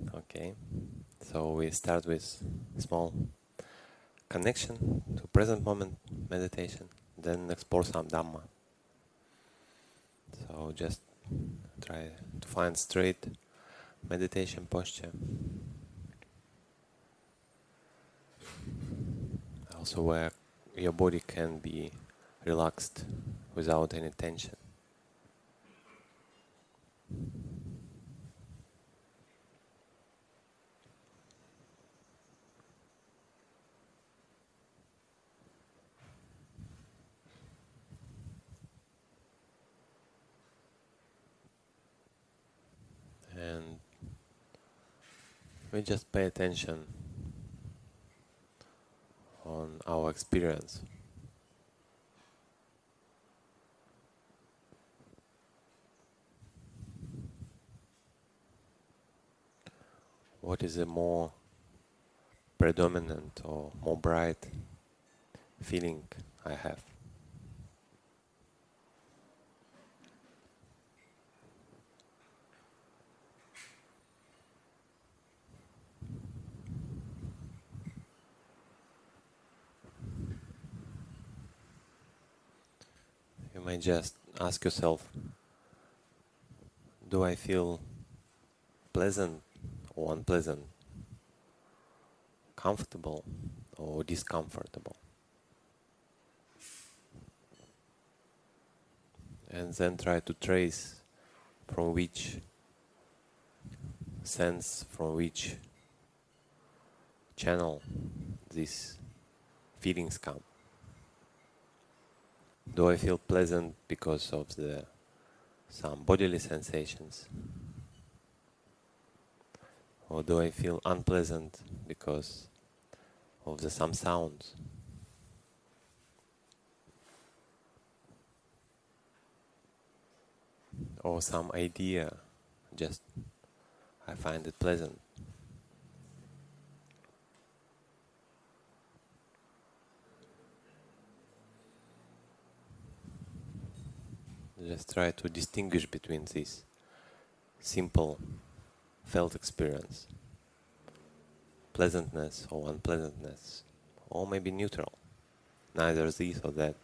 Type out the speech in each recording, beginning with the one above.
Okay, so we start with small connection to present moment meditation, then explore some Dhamma. So just try to find straight meditation posture. Also where your body can be relaxed without any tension. And we just pay attention on our experience. What is a more predominant or more bright feeling I have? You might just ask yourself, do I feel pleasant or unpleasant, comfortable or discomfortable? And then try to trace from which sense, from which channel these feelings come. Do I feel pleasant because of some bodily sensations? Or do I feel unpleasant because of some sounds? Or some idea, just I find it pleasant. Just try to distinguish between this simple felt experience, pleasantness or unpleasantness, or maybe neutral, neither this or that.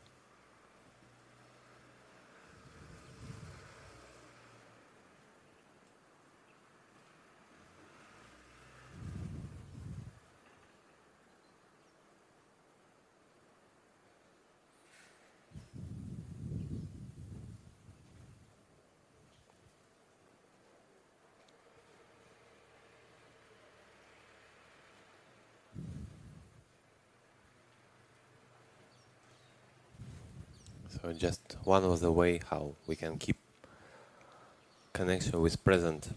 So just one of the way how we can keep connection with present.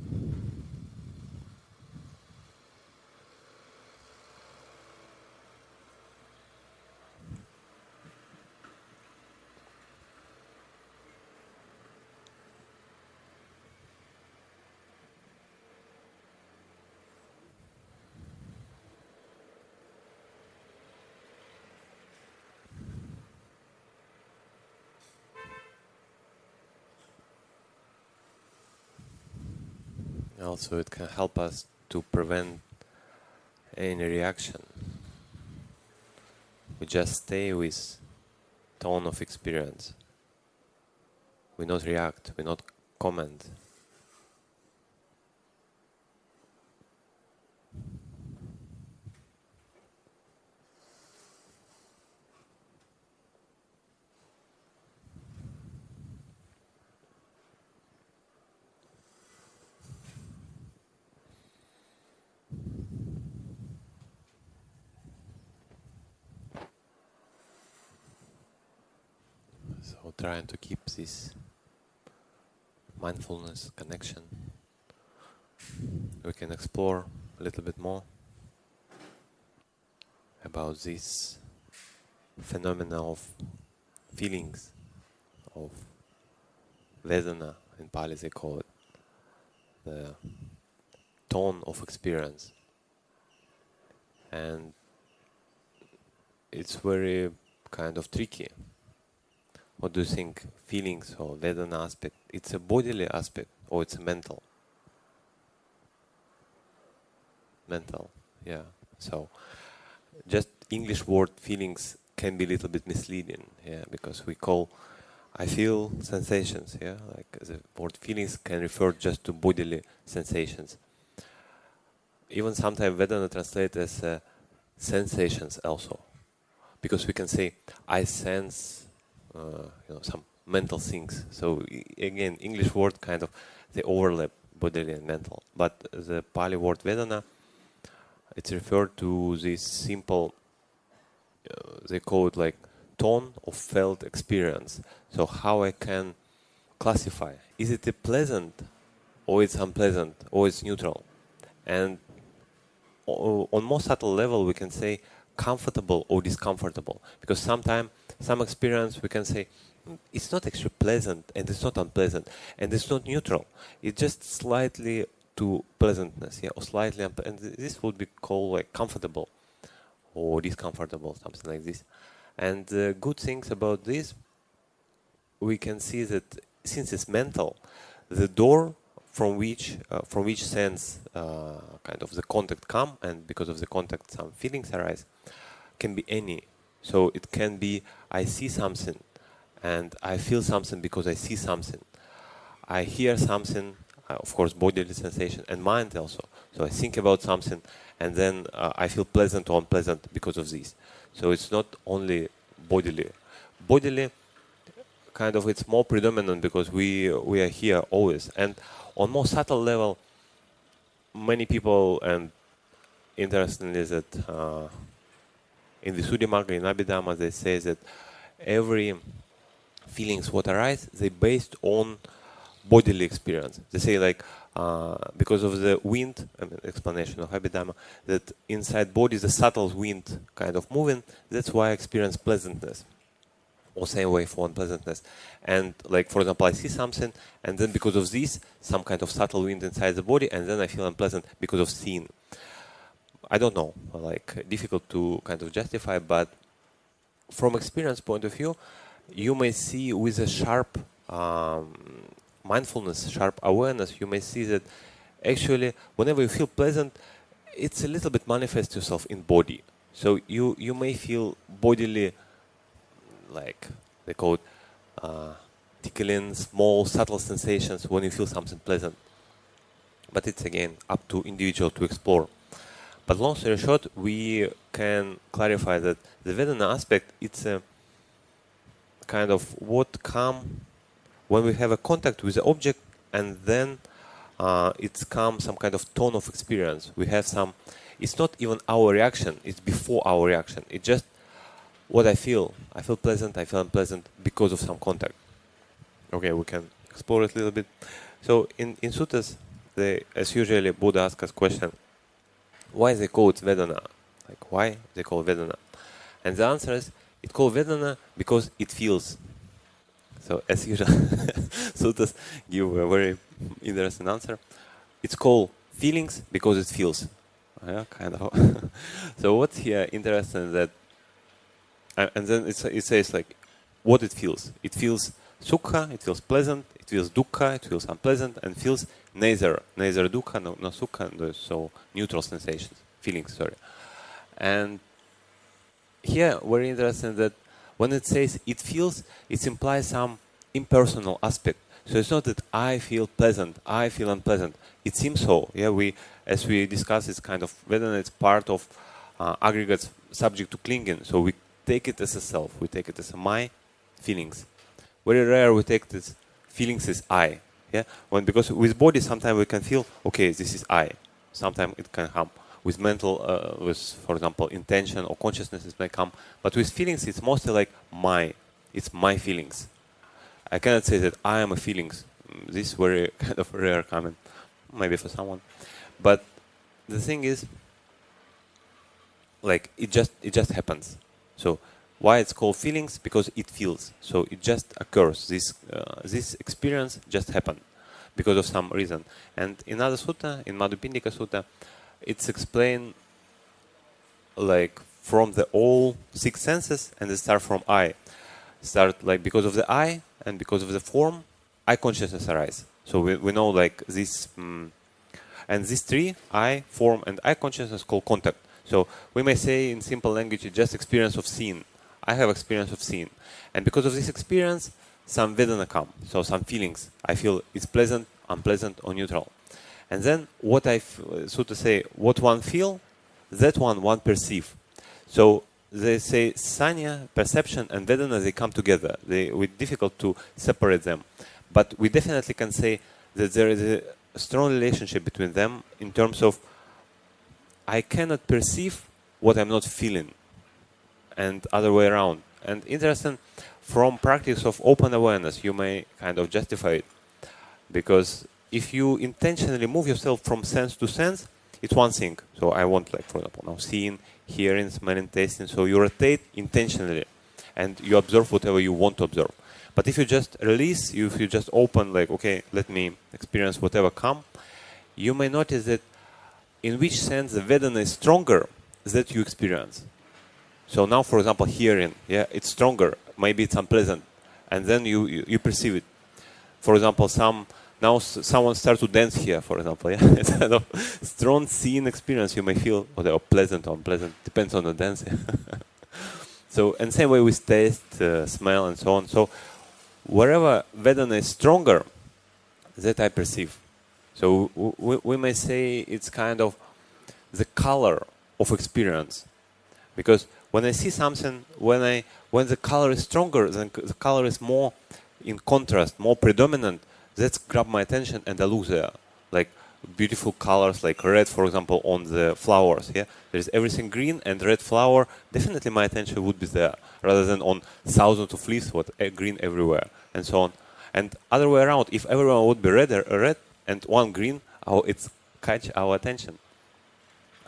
Also, it can help us to prevent any reaction. We just stay with tone of experience. We not react, we not comment. So trying to keep this mindfulness connection. We can explore a little bit more about this phenomena of feelings, of Vedana, in Pali they call it, the tone of experience. And it's very kind of tricky. What do you think, feelings or Vedana aspect, it's a bodily aspect or it's a mental? mental. Yeah. So just English word feelings can be a little bit misleading. Yeah, because we call I feel sensations. Yeah, like the word feelings can refer just to bodily sensations. Even sometimes Vedana translates as sensations also, because we can say I sense, some mental things. So again, English word kind of they overlap bodily and mental, but the Pali word Vedana, it's referred to this simple. They call it like tone of felt experience. So how I can classify: is it a pleasant, or it's unpleasant, or it's neutral? And on more subtle level, we can say comfortable or discomfortable, because sometimes some experience we can say it's not actually pleasant and it's not unpleasant and it's not neutral. It's just slightly to pleasantness, yeah, or slightly, and this would be called like comfortable or discomfortable, something like this. And the good things about this, we can see that since it's mental, the door from which sense kind of the contact come, and because of the contact some feelings arise, can be any. So it can be I see something and I feel something because I see something. I hear something, of course bodily sensation, and mind also. So I think about something and then I feel pleasant or unpleasant because of this. So it's not only bodily. Bodily kind of it's more predominant because we are here always. And on more subtle level, many people, and interestingly that in the Sudimagga, in Abhidhamma, they say that every feelings what arise, they based on bodily experience. They say like because of the wind, I mean, explanation of Abhidhamma, that inside body the subtle wind kind of moving, that's why I experience pleasantness. Or same way for unpleasantness. And like for example, I see something and then because of this, some kind of subtle wind inside the body, and then I feel unpleasant because of seeing. I don't know, like difficult to kind of justify, but from experience point of view, you may see with a sharp mindfulness, sharp awareness, you may see that actually whenever you feel pleasant, it's a little bit manifest yourself in body. So you may feel bodily, like they call it tickling, small subtle sensations when you feel something pleasant. But it's again up to individual to explore. But long story short, we can clarify that the Vedana aspect, it's a kind of what come when we have a contact with the object, and then it's come some kind of tone of experience. We have some, it's not even our reaction, it's before our reaction. It's just what I feel pleasant, I feel unpleasant because of some contact. Okay, we can explore it a little bit. So in suttas, as usually, Buddha asks us question, why they call it Vedana? Like why they call Vedana? And the answer is, it called Vedana because it feels. So as usual, suttas give a very interesting answer. It's called feelings because it feels. Yeah, kind of. So what's here interesting that, and then it says like what it feels. It feels sukha, it feels pleasant, it feels dukkha, it feels unpleasant, and feels neither dukkha, no sukha, so neutral sensations, feelings, sorry. And here, very interesting that when it says it feels, it implies some impersonal aspect. So it's not that I feel pleasant, I feel unpleasant. It seems so. Yeah, as we discussed, it's kind of Vedana. It's part of aggregates subject to clinging. So we take it as a self. We take it as my feelings. Very rare we take this feelings as I. Yeah, because with body sometimes we can feel okay, this is I. Sometimes it can come with mental, with for example intention or consciousness it may come. But with feelings it's mostly like it's my feelings. I cannot say that I am a feelings. This is very kind of rare comment, maybe for someone. But the thing is, like it just happens. So why it's called feelings? Because it feels. So it just occurs. This experience just happened because of some reason. And in other sutta, in madhupiṇḍaka sutta, it's explained like from the all six senses, and they start from I. Start like because of the I and because of the form, I consciousness arise. So we know like this And these three, I, form, and I consciousness, called contact. So we may say in simple language, it's just experience of seeing. I have experience of seeing. And because of this experience, some Vedana come. So some feelings. I feel it's pleasant, unpleasant, or neutral. And then what so to say, what one feel, that one perceive. So they say Sanya, perception, and Vedana, they come together. It's difficult to separate them. But we definitely can say that there is a strong relationship between them in terms of I cannot perceive what I'm not feeling, and other way around. And interesting, from practice of open awareness, you may kind of justify it. Because if you intentionally move yourself from sense to sense, it's one thing. So I want, like, for example, now seeing, hearing, smelling, tasting. So you rotate intentionally and you observe whatever you want to observe. But if you just release, if you just open, like, okay, let me experience whatever come, you may notice that in which sense the Vedana is stronger that you experience. So now, for example, hearing, yeah, it's stronger. Maybe it's unpleasant. And then you perceive it. For example, someone starts to dance here, for example. Yeah? It's kind of strong seeing experience. You may feel whatever, pleasant or unpleasant. Depends on the dance. So, and same way with taste, smell, and so on. So wherever Vedana is stronger, that I perceive. So we may say it's kind of the color of experience. Because when I see something, when the color is stronger, then the color is more in contrast, more predominant, that's grab my attention and I look there. Like beautiful colors, like red, for example, on the flowers. Yeah, there's everything green and red flower. Definitely my attention would be there, rather than on thousands of leaves, green everywhere, and so on. And other way around, if everyone would be red and one green, it's catch our attention.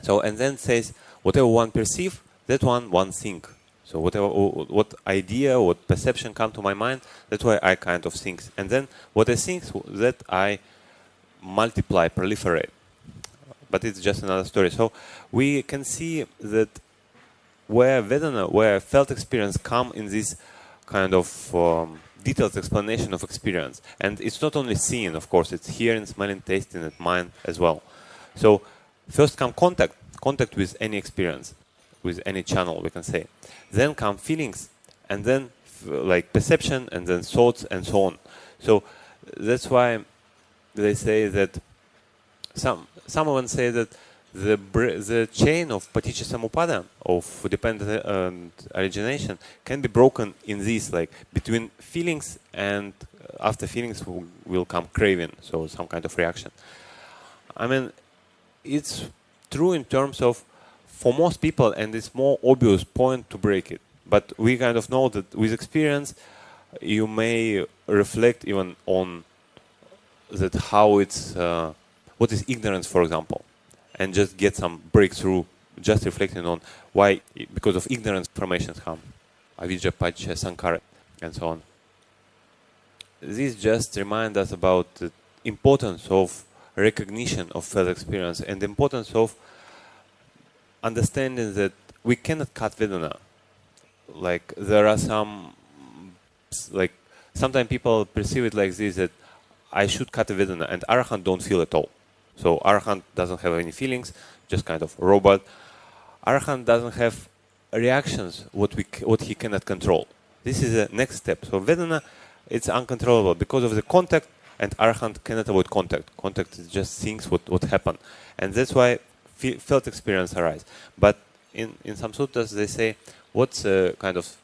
So, and then it says, whatever one perceive, that one think. So what idea, what perception come to my mind, that's why I kind of think. And then what I think, that I multiply, proliferate. But it's just another story. So we can see that where Vedana, where felt experience come in this kind of detailed explanation of experience. And it's not only seeing, of course, it's hearing, smelling, tasting, and mind as well. So first come contact with any experience, with any channel, we can say. Then come feelings, and then like perception, and then thoughts, and so on. So that's why they say that someone say that the chain of paticca samuppada, of dependent origination, can be broken in this, like between feelings, and after feelings will come craving, so some kind of reaction. I mean, it's true in terms of, for most people, and it's more obvious point to break it. But we kind of know that with experience, you may reflect even on that how it's, what is ignorance, for example, and just get some breakthrough, just reflecting on why, because of ignorance, formations come, avijja, paccaya, sankhara, and so on. This just reminds us about the importance of recognition of felt experience and the importance of understanding that we cannot cut Vedana. Like there are some, like sometimes people perceive it like this, that I should cut a Vedana, and Arahant don't feel at all. So Arahant doesn't have any feelings, just kind of robot. Arahant doesn't have reactions, what he cannot control. This is the next step. So Vedana, it's uncontrollable because of the contact, and Arahant cannot avoid contact. Contact is just things what happen, and that's why felt experience arise. But in some suttas they say, what's a kind of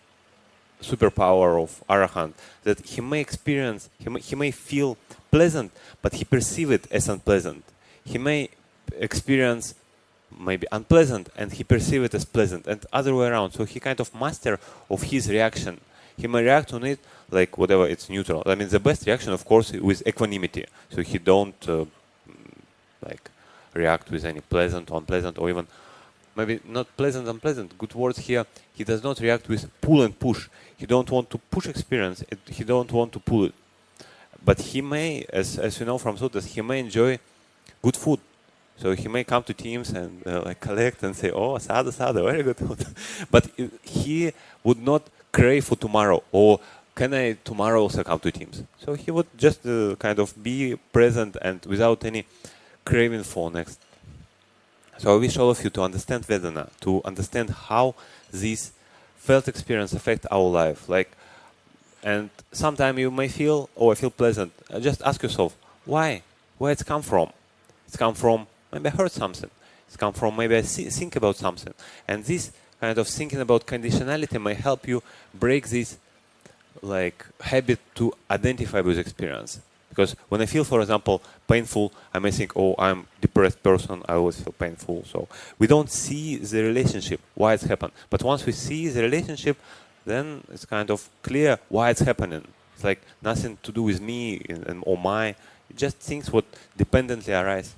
superpower of Arahant? That he may experience, he may feel pleasant, but he perceive it as unpleasant. He may experience maybe unpleasant, and he perceive it as pleasant, and other way around. So he kind of master of his reaction. He may react on it like whatever, it's neutral. I mean, the best reaction, of course, with equanimity. So he don't like react with any pleasant or unpleasant, or even maybe not pleasant, unpleasant, good words here. He does not react with pull and push. He don't want to push experience. He don't want to pull it. But he may, as you know from suttas, he may enjoy good food. So he may come to teams and like collect and say, oh, sadhu, sadhu, very good food. But he would not crave for tomorrow, or can I tomorrow also come to teams? So he would just kind of be present and without any craving for next. So I wish all of you to understand Vedana, to understand how these felt experience affect our life. Like, and sometime you may feel, oh, I feel pleasant. Just ask yourself, why? Where it's come from? It's come from, maybe I heard something. It's come from, maybe I think about something. And this kind of thinking about conditionality may help you break this like habit to identify with experience. Because when I feel, for example, painful, I may think, oh, I'm a depressed person, I always feel painful. So we don't see the relationship, why it's happened. But once we see the relationship, then it's kind of clear why it's happening. It's like nothing to do with me or my, just things what dependently arise.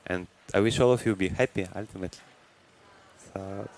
And I wish all of you be happy, ultimately. So